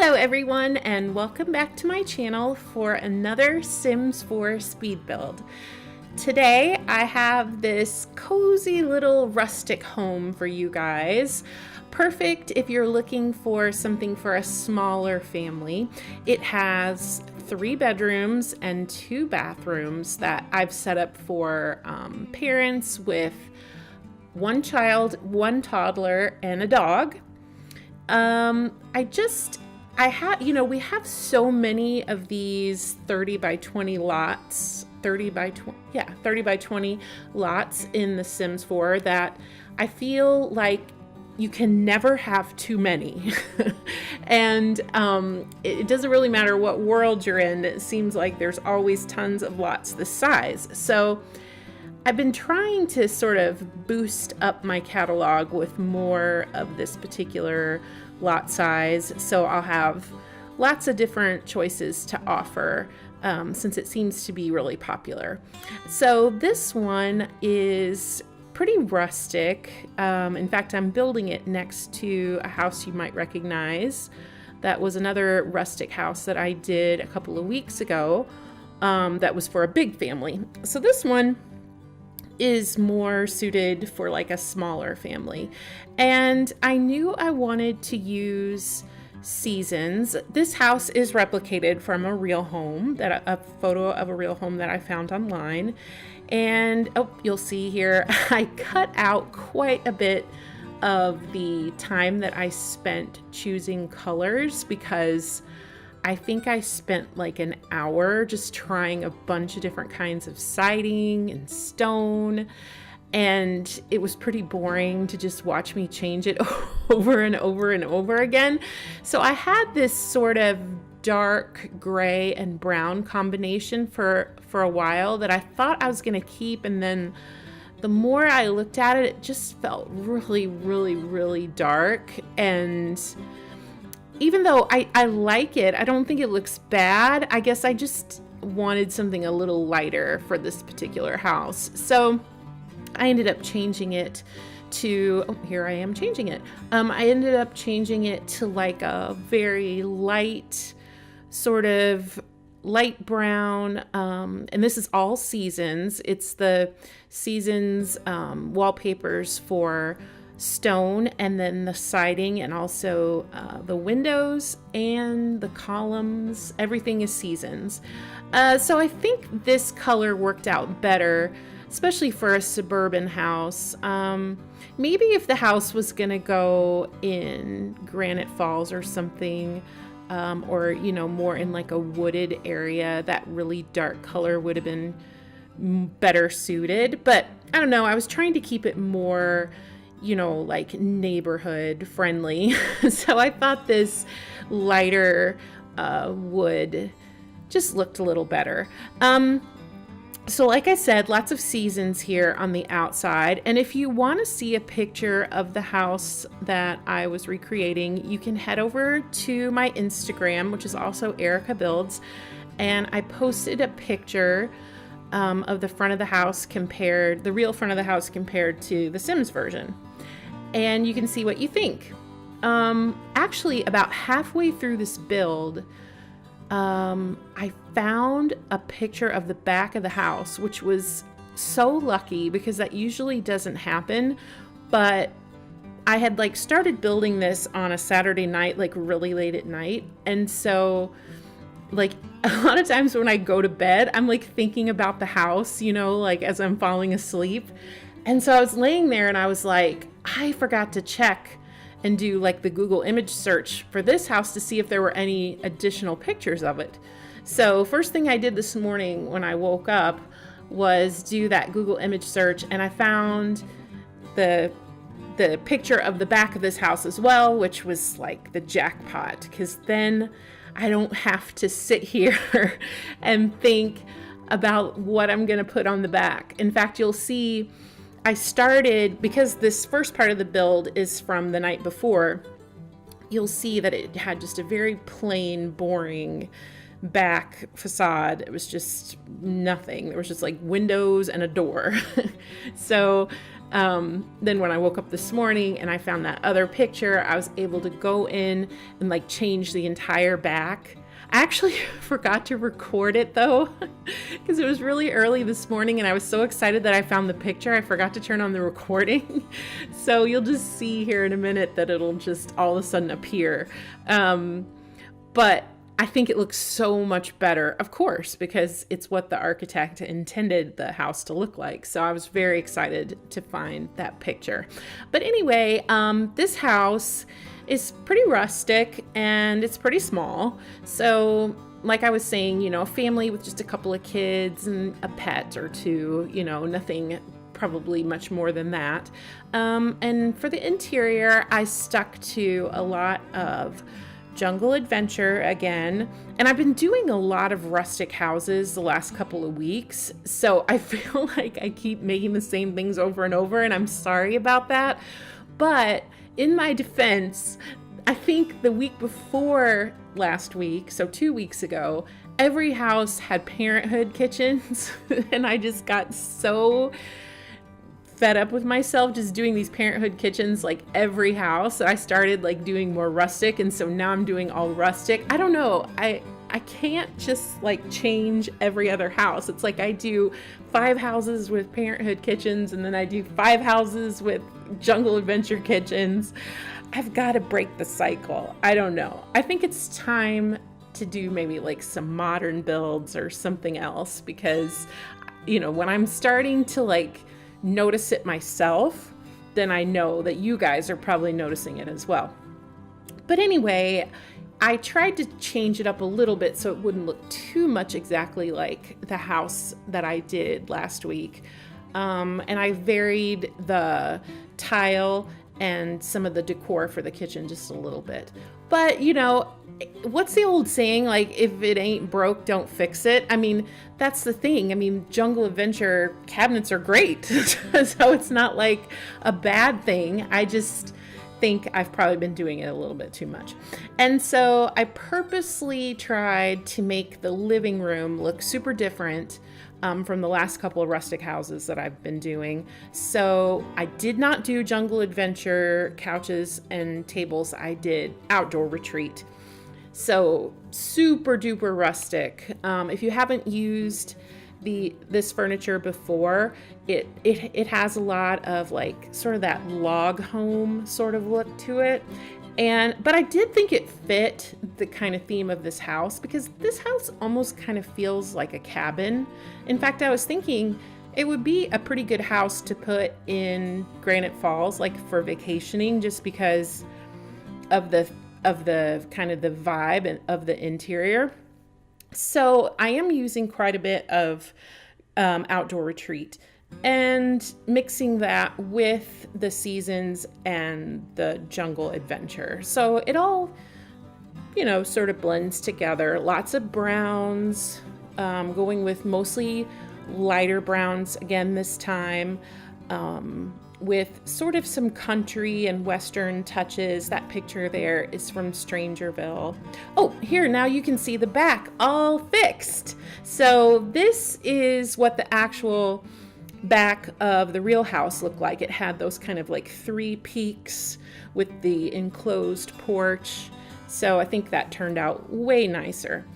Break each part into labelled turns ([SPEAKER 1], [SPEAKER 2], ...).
[SPEAKER 1] Hello everyone, and welcome back to my channel for another Sims 4 speed build. Today I have this cozy little rustic home for you guys. Perfect if you're looking for something for a smaller family. It has 3 bedrooms and 2 bathrooms that I've set up for parents with 1 child, 1 toddler, and a dog. We have so many of these 30 by 20 lots, 30 by 20 lots in The Sims 4 that I feel like you can never have too many. And it doesn't really matter what world you're in, it seems like there's always tons of lots this size. So I've been trying to sort of boost up my catalog with more of this particular lot size, so I'll have lots of different choices to offer since it seems to be really popular. So this one is pretty rustic. In fact, I'm building it next to a house you might recognize. That was another rustic house that I did a couple of weeks ago that was for a big family. So this one is more suited for like a smaller family. And I knew I wanted to use seasons. This house is replicated from a real home, a photo of a real home that I found online. And you'll see here, I cut out quite a bit of the time that I spent choosing colors because I think I spent like an hour just trying a bunch of different kinds of siding and stone, and it was pretty boring to just watch me change it over and over and over again. So I had this sort of dark gray and brown combination for a while that I thought I was going to keep, and then the more I looked at it, it just felt really, really, really dark. And even though I like it, I don't think it looks bad. I guess I just wanted something a little lighter for this particular house. So I ended up changing it to, here I am changing it. I ended up changing it to like a very light, sort of light brown, and this is all seasons. It's the seasons wallpapers for stone, and then the siding, and also the windows and the columns. Everything is seasons. So I think this color worked out better, especially for a suburban house. Maybe if the house was gonna go in Granite Falls or something, or more in like a wooded area, that really dark color would have been better suited. But I don't know, I was trying to keep it more like neighborhood friendly. So I thought this lighter wood just looked a little better. So like I said, lots of seasons here on the outside. And if you want to see a picture of the house that I was recreating, you can head over to my Instagram, which is also ErikaBuilds. And I posted a picture of the front of the house the real front of the house compared to the Sims version. And you can see what you think. Actually, about halfway through this build, I found a picture of the back of the house, which was so lucky because that usually doesn't happen. But I had like started building this on a Saturday night, like really late at night. And so like a lot of times when I go to bed, I'm like thinking about the house, like as I'm falling asleep. And so I was laying there and I was like, I forgot to check and do like the Google image search for this house to see if there were any additional pictures of it. So first thing I did this morning when I woke up was do that Google image search, and I found the picture of the back of this house as well, which was like the jackpot, because then I don't have to sit here and think about what I'm gonna put on the back. In fact, you'll see I started, because this first part of the build is from the night before, you'll see that it had just a very plain, boring back facade. It was just nothing. There was just like windows and a door. So Then when I woke up this morning and I found that other picture, I was able to go in and like change the entire back. I actually forgot to record it though, because it was really early this morning and I was so excited that I found the picture. I forgot to turn on the recording. So you'll just see here in a minute that it'll just all of a sudden appear. But I think it looks so much better, of course, because it's what the architect intended the house to look like. So I was very excited to find that picture. But anyway, this house is pretty rustic and it's pretty small. So like I was saying, you know, a family with just a couple of kids and a pet or two, you know, nothing probably much more than that. And for the interior, I stuck to a lot of Jungle Adventure again, and I've been doing a lot of rustic houses the last couple of weeks, so I feel like I keep making the same things over and over, and I'm sorry about that. But in my defense, I think the week before last week, so 2 weeks ago, every house had parenthood kitchens and I just got so fed up with myself just doing these parenthood kitchens like every house. I started like doing more rustic, and so now I'm doing all rustic. I don't know, I can't just like change every other house. It's like I do 5 houses with parenthood kitchens and then I do 5 houses with Jungle Adventure kitchens. I've got to break the cycle. I don't know, I think it's time to do maybe like some modern builds or something else, because you know, when I'm starting to like notice it myself, then I know that you guys are probably noticing it as well. But anyway, I tried to change it up a little bit so it wouldn't look too much exactly like the house that I did last week. And I varied the tile and some of the decor for the kitchen just a little bit. But you know, what's the old saying, like, if it ain't broke, don't fix it? I mean, that's the thing. I mean, Jungle Adventure cabinets are great. So it's not like a bad thing. I just think I've probably been doing it a little bit too much. And so I purposely tried to make the living room look super different from the last couple of rustic houses that I've been doing. So I did not do Jungle Adventure couches and tables. I did Outdoor Retreat. So super duper rustic. If you haven't used this furniture before, it has a lot of like sort of that log home sort of look to it. But I did think it fit the kind of theme of this house, because this house almost kind of feels like a cabin. In fact, I was thinking it would be a pretty good house to put in Granite Falls, like for vacationing, just because of the kind of the vibe and of the interior. So I am using quite a bit of Outdoor Retreat and mixing that with the Seasons and the Jungle Adventure. So it all, you know, sort of blends together. Lots of browns, going with mostly lighter browns again this time, with sort of some country and western touches. That picture there is from Strangerville. Oh, here, now you can see the back all fixed. So this is what the actual back of the real house looked like. It had those kind of like 3 peaks with the enclosed porch. So I think that turned out way nicer.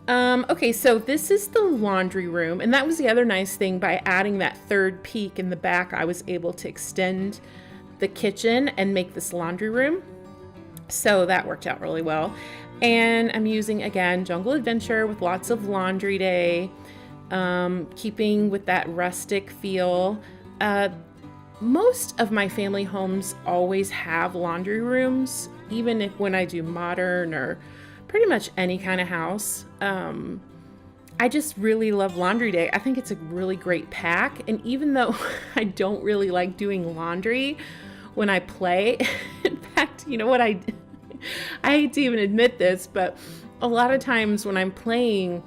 [SPEAKER 1] Okay, so this is the laundry room, and that was the other nice thing. By adding that 3rd peak in the back, I was able to extend the kitchen and make this laundry room. So that worked out really well. And I'm using, again, Jungle Adventure with lots of laundry day, keeping with that rustic feel. Most of my family homes always have laundry rooms, even when I do modern or pretty much any kind of house. I just really love laundry day. I think it's a really great pack. And even though I don't really like doing laundry when I play, in fact, you know what, I hate to even admit this, but a lot of times when I'm playing,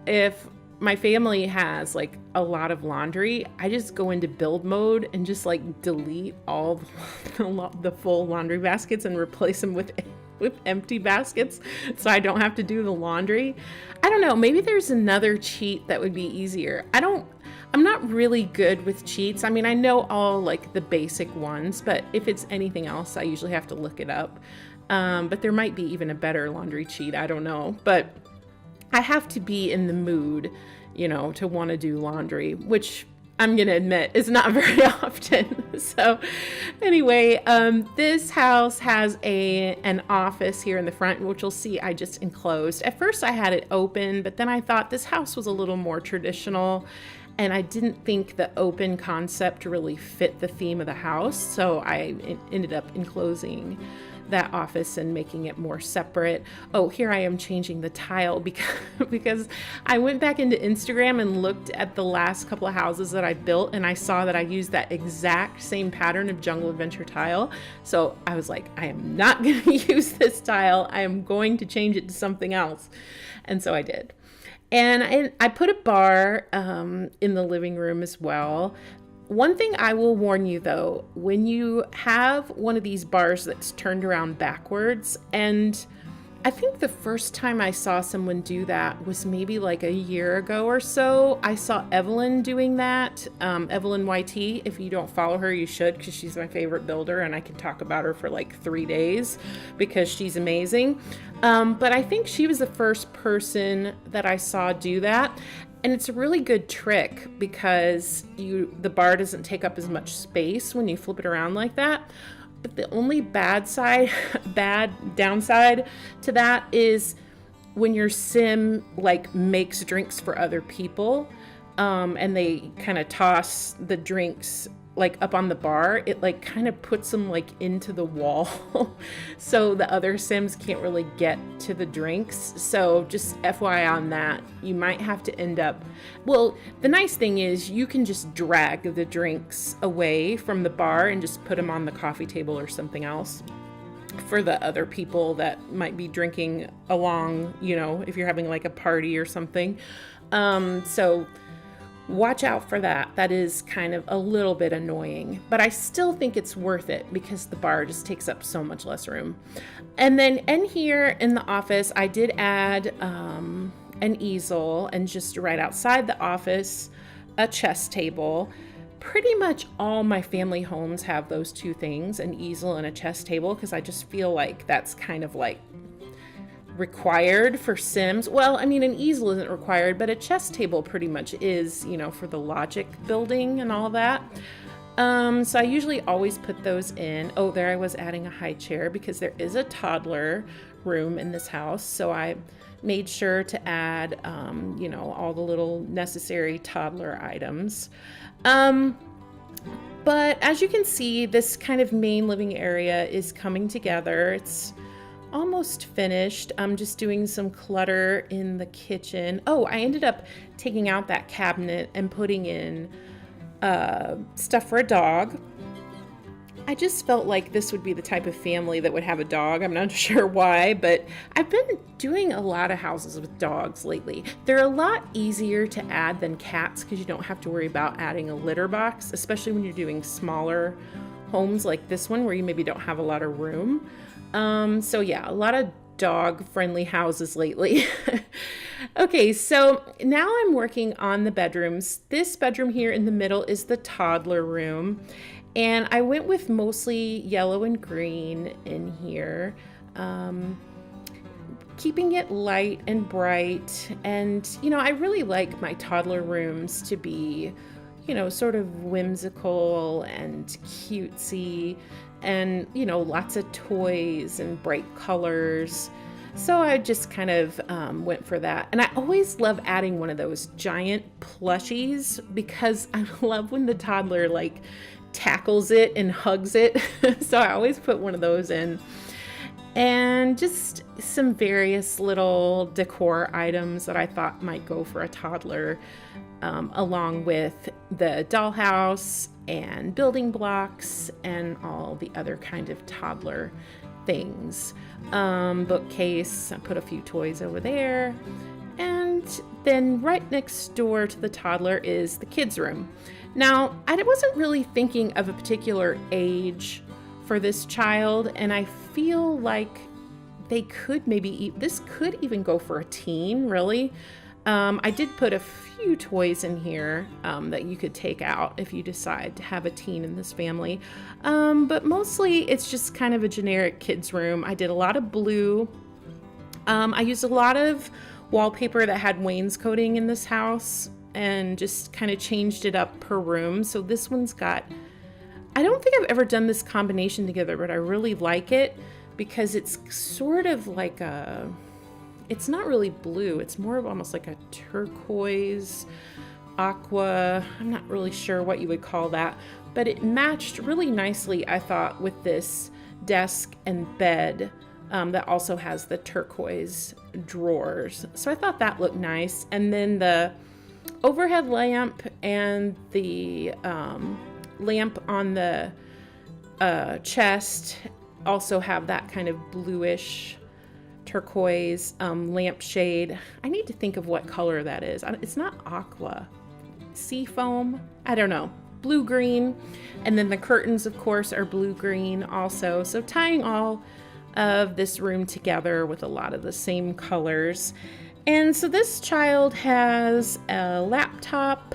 [SPEAKER 1] if my family has like a lot of laundry, I just go into build mode and just like delete all the full laundry baskets and replace them with empty baskets, so I don't have to do the laundry. I don't know, maybe there's another cheat that would be easier. I'm not really good with cheats. I mean, I know all like the basic ones, but if it's anything else, I usually have to look it up. But there might be even a better laundry cheat. I don't know. But I have to be in the mood, to want to do laundry, which I'm going to admit is not very often. So anyway, this house has an office here in the front, which you'll see I just enclosed. At first I had it open, but then I thought this house was a little more traditional, and I didn't think the open concept really fit the theme of the house. So I ended up enclosing that office and making it more separate. Oh, here I am changing the tile because I went back into Instagram and looked at the last couple of houses that I built, and I saw that I used that exact same pattern of Jungle Adventure tile. So I was like, I am not going to use this tile. I am going to change it to something else. And so I did. And I put a bar in the living room as well. One thing I will warn you though, when you have one of these bars that's turned around backwards, and I think the first time I saw someone do that was maybe like a year ago or so. I saw Evelyn doing that, Evelyn YT. If you don't follow her, you should, because she's my favorite builder and I can talk about her for like 3 days because she's amazing. But I think she was the first person that I saw do that. And it's a really good trick because the bar doesn't take up as much space when you flip it around like that. But the only downside to that is when your sim like makes drinks for other people, and they kind of toss the drinks like up on the bar, it like kind of puts them like into the wall. So the other sims can't really get to the drinks. So just FYI on that, you might have to end up, well, the nice thing is you can just drag the drinks away from the bar and just put them on the coffee table or something else for the other people that might be drinking along, if you're having like a party or something. So watch out for that. That is kind of a little bit annoying, but I still think it's worth it because the bar just takes up so much less room. And then in here in the office, I did add an easel, and just right outside the office, a chess table. Pretty much all my family homes have those two things, an easel and a chess table, because I just feel like that's kind of like required for Sims. Well, I mean, an easel isn't required, but a chess table pretty much is, for the logic building and all that. So I usually always put those in. Oh, there I was adding a high chair because there is a toddler room in this house. So I made sure to add, all the little necessary toddler items. But as you can see, this kind of main living area is coming together. It's almost finished. I'm just doing some clutter in the kitchen. Oh, I ended up taking out that cabinet and putting in stuff for a dog. I just felt like this would be the type of family that would have a dog. I'm not sure why, but I've been doing a lot of houses with dogs lately. They're a lot easier to add than cats because you don't have to worry about adding a litter box, especially when you're doing smaller homes like this one where you maybe don't have a lot of room. So yeah, a lot of dog-friendly houses lately. Okay, so now I'm working on the bedrooms. This bedroom here in the middle is the toddler room, and I went with mostly yellow and green in here, keeping it light and bright. And, I really like my toddler rooms to be, sort of whimsical and cutesy, and lots of toys and bright colors. So I just kind of went for that. And I always love adding one of those giant plushies because I love when the toddler like tackles it and hugs it. So I always put one of those in. And just some various little decor items that I thought might go for a toddler, along with the dollhouse and building blocks and all the other kind of toddler things. Bookcase, I put a few toys over there. And then right next door to the toddler is the kids' room. Now, I wasn't really thinking of a particular age for this child, and I feel like they could maybe, this could even go for a teen, really. I did put a few toys in here that you could take out if you decide to have a teen in this family. But mostly it's just kind of a generic kids room. I did a lot of blue. I used a lot of wallpaper that had wainscoting in this house and just kind of changed it up per room. So this one's got, I don't think I've ever done this combination together, but I really like it because it's sort of like it's not really blue. It's more of almost like a turquoise, aqua. I'm not really sure what you would call that, but it matched really nicely, I thought, with this desk and bed that also has the turquoise drawers. So I thought that looked nice. And then the overhead lamp and the lamp on the chest also have that kind of bluish turquoise lampshade. I need to think of what color that is. It's not aqua. Sea foam? I don't know. Blue-green. And then the curtains, of course, are blue-green also. So tying all of this room together with a lot of the same colors. And so this child has a laptop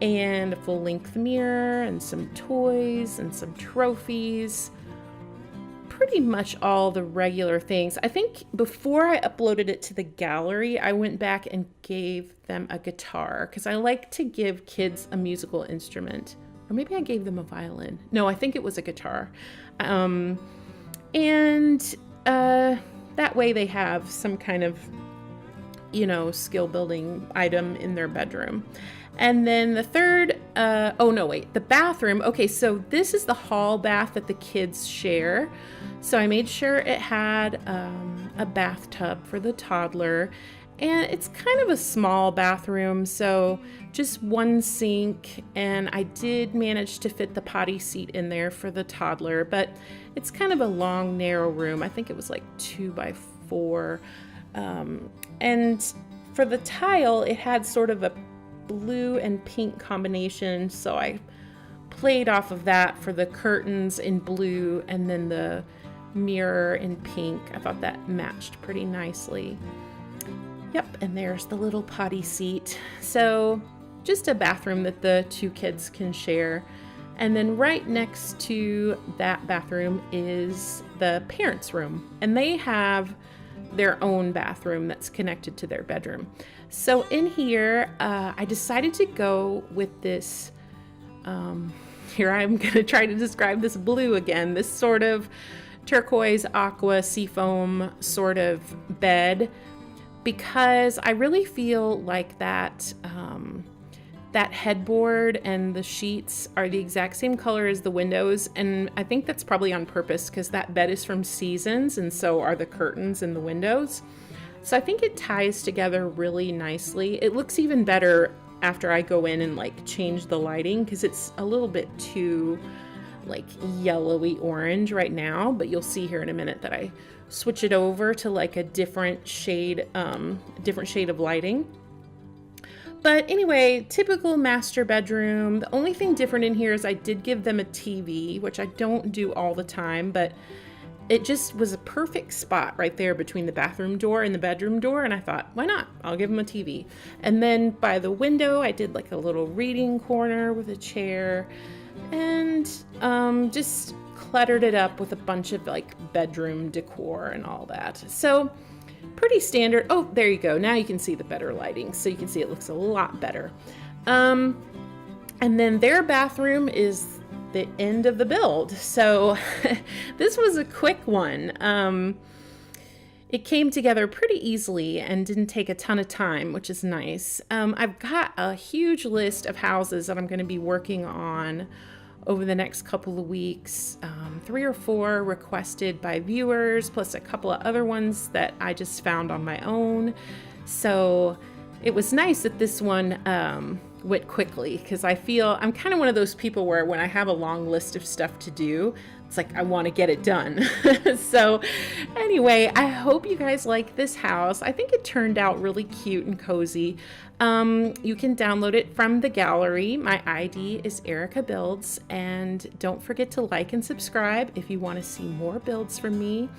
[SPEAKER 1] and a full-length mirror and some toys and some trophies. Pretty much all the regular things. I think before I uploaded it to the gallery, I went back and gave them a guitar because I like to give kids a musical instrument. Or maybe I gave them a violin. No, I think it was a guitar. That way they have some kind of, skill building item in their bedroom. And then the third, the bathroom. Okay, so this is the hall bath that the kids share. So I made sure it had a bathtub for the toddler. And it's kind of a small bathroom, so just one sink. And I did manage to fit the potty seat in there for the toddler, but it's kind of a long, narrow room. I think it was like 2 by 4. And for the tile, it had sort of a blue and pink combination, so I played off of that for the curtains in blue and then the mirror in pink. I thought that matched pretty nicely. Yep, and there's the little potty seat. So just a bathroom that the 2 kids can share. And then right next to that bathroom is the parents' room, and they have their own bathroom that's connected to their bedroom. So in here, I decided to go with this, here I'm going to try to describe this blue again, this sort of turquoise, aqua, seafoam sort of bed, because I really feel like that headboard and the sheets are the exact same color as the windows, and I think that's probably on purpose because that bed is from Seasons and so are the curtains and the windows. So I think it ties together really nicely. It looks even better after I go in and change the lighting because it's a little bit too yellowy orange right now, but you'll see here in a minute that I switch it over to a different shade of lighting. But anyway, typical master bedroom. The only thing different in here is I did give them a TV, which I don't do all the time, but it just was a perfect spot right there between the bathroom door and the bedroom door. And I thought, why not? I'll give them a TV. And then by the window, I did a little reading corner with a chair and just cluttered it up with a bunch of bedroom decor and all that. So pretty standard. Oh, there you go. Now you can see the better lighting. So you can see it looks a lot better. And then their bathroom is the end of the build. So this was a quick one. It came together pretty easily and didn't take a ton of time, which is nice. I've got a huge list of houses that I'm going to be working on over the next couple of weeks. 3 or 4 requested by viewers, plus a couple of other ones that I just found on my own. So it was nice that this one went quickly because I feel I'm kind of one of those people where when I have a long list of stuff to do, it's I want to get it done. So anyway, I hope you guys like this house. I think it turned out really cute and cozy. You can download it from the gallery. My ID is ErikaBuilds, and don't forget to like and subscribe if you want to see more builds from me.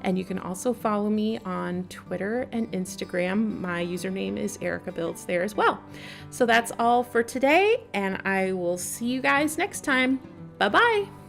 [SPEAKER 1] And you can also follow me on Twitter and Instagram. My username is ErikaBuilds there as well. So that's all for today, and I will see you guys next time. Bye-bye.